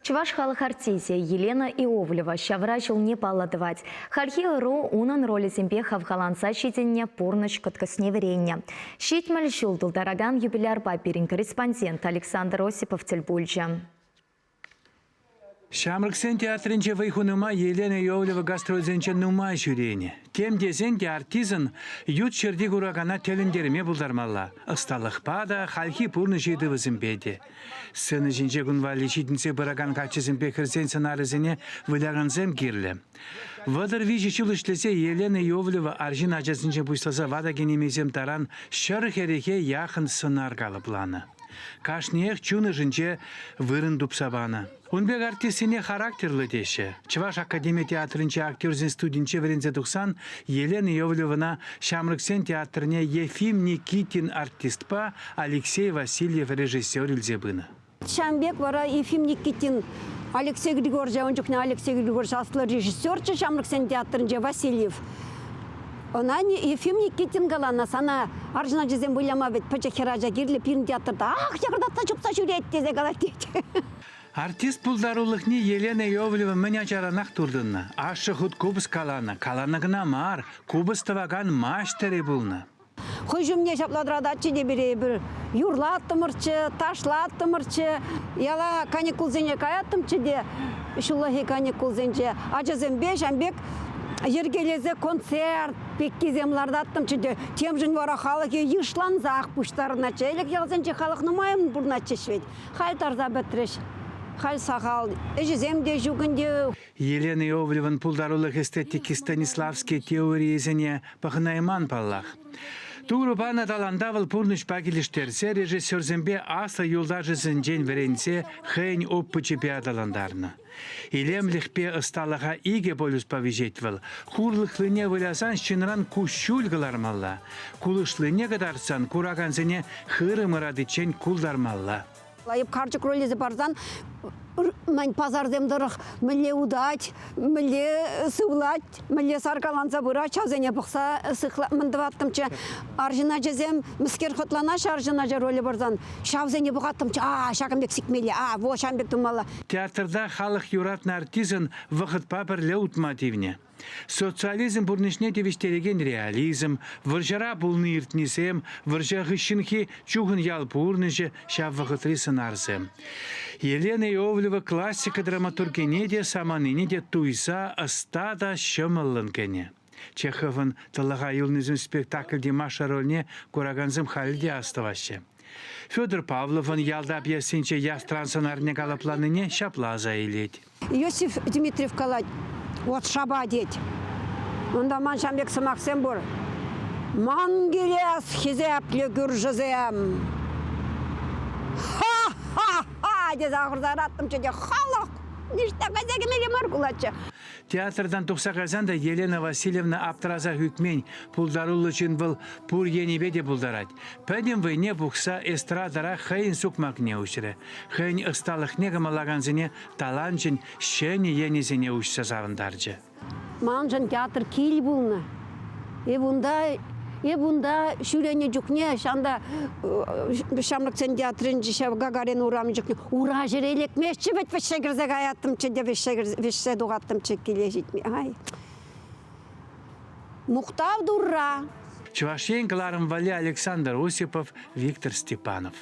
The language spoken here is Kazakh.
Чуваш халық артисия Елена Иовлева шаврачил не палладывать. Хархи РУ унан роли зембе хавхаланса щитенне порныч коткосне веренне. Щитмаль шулдыл дараган юбиляр папирин корреспондент Александр Осипов тельбульча. Шамрыксен театрынче вайхунума Елена Иовлева гастрользенче нума жюрени. Тем дезенде артизан ют черди гурагана телендерме булдармалла. Ысталықпа да халхи пурны жиды вызымбеде. Сыны жинче гунвали житінсе бараган качызымбе кірсен сценаризіне выляганзем кирлі. Вадыр вижи чулышлесе Елена Иовлева аржин ажасынче буйсласа вада генемезем таран шыр херехе яхын сценар калыпланы. Кашниех чуны жинче вырын дупсабаны. Унбек артистине характерлы деші. Чуваш академия театрынче актерзен студенче верензе тухсан Елена Иовлевана Шамрыксен театрыне Ефим Никитин артистпа, Алексей Васильев режиссер илзебыны. Шамбек вара Ефим Никитин Алексей Григорьевич, он жүкне Алексей Григорьевич асылы режиссерче Шамрыксен театрынче Васильев. Она Ефим Никитин галана сана аржына жезен бұйлама бет пачахеража кирлі пирн театрда. Ах, жағырдатта жұпса жүрет дезе галат дейді. Артист пулдарулықны Елена Иовлева меня чаранақ турдынна. Ашы худ кубыс каланы, каланығына мар, кубыс таваган маштері бұлны. Хойжумне шапладырадатчы де бір юрлаттымырчы, ташлаттымырчы, яла каникулзене каяттымчы де, шулахи каникулзенче, ажазен беш, амбек ергелезе концерт, пеккеземларды аттымчы де, тем жын вара халығы йышланзақ пұштарына чәйлік ялзенче халық нұмайым бұрна чешвет. Хал тарза бәтіреш. Хал сақал, әжіземде жүгінде. Елена Иовлеван пулдарулық эстетики Станиславский теориязіне пахынайман паллах. Туғрупана таландавыл пурныш пакеліштерсе режиссерзембе аса юлдажызын жен веренсе хэнь оппычы пиадаландарны. Илемлихпе ысталыға иге болюс повежетвыл. Хурлықлыне вылясан шынран кущульгылармалла. Кулышлыне кадарсан кураганзыне хырымырады чен кулдармалла. Лайып карчык ролезе барзан, мен пазардемдырық, мүле удать, мүле сывлать, мүле саркаланса бұра, чазене бұқса сықла мындываттымчы. Аржына жезем, мүскер құтланаш аржына же роле барзан, шавзене бұғаттымчы, шақымбек сикмелі, во шамбек тұмалы. Театрда халық юратны артизан вақыт папірлі утмативне. Социализм бұрнышне девештереген реализм, варжара бұлны иртнесем, варжа ғышынхи чуғын ял бұрныжы шав вақытри сынарзым. Елена Иовлева классика драматургене де саманыне де туйса астада шымылын кене. Чеховын тылыға юлнызым спектакльде маша рольне кураганзым халде аставашы. Федор Павловын ялда пьесінче ястрансынарне галапланыне шаплаза елет. Иосиф Дмитриев калать. Вот шаба деть. Онда ман шамбек сымақсен бұр. Ман келес хизеплі күржізем. Ха-ха-ха! Дез ағырдар аттым чөде халық. Ништа қазеге меге маркулатчы. Театрдан тұқсақазанда Елена Васильевна аптыраза хүкмен пулдарулы чын бұл пұр енебеде бұлдарад. Пәден вайне бұқса эстрадара хайын сұқмақ не үшірі. Хайын ұсталық негамалаганзыне таланчын шәне енезіне үшсі завындаржы. Манжын театр кел бұлны. Бунда шүрене жүкне, шанда Шамрыксен театрын жешев Гагарин урамы жүкне. Ура жерелек мешчі бет вешше кірзек аяттымчы, де вешше дуғаттымчы келе жетме. Мұқтав дұрра. Чувашен Кларым Вали Александр Осипов, Виктор Степанов.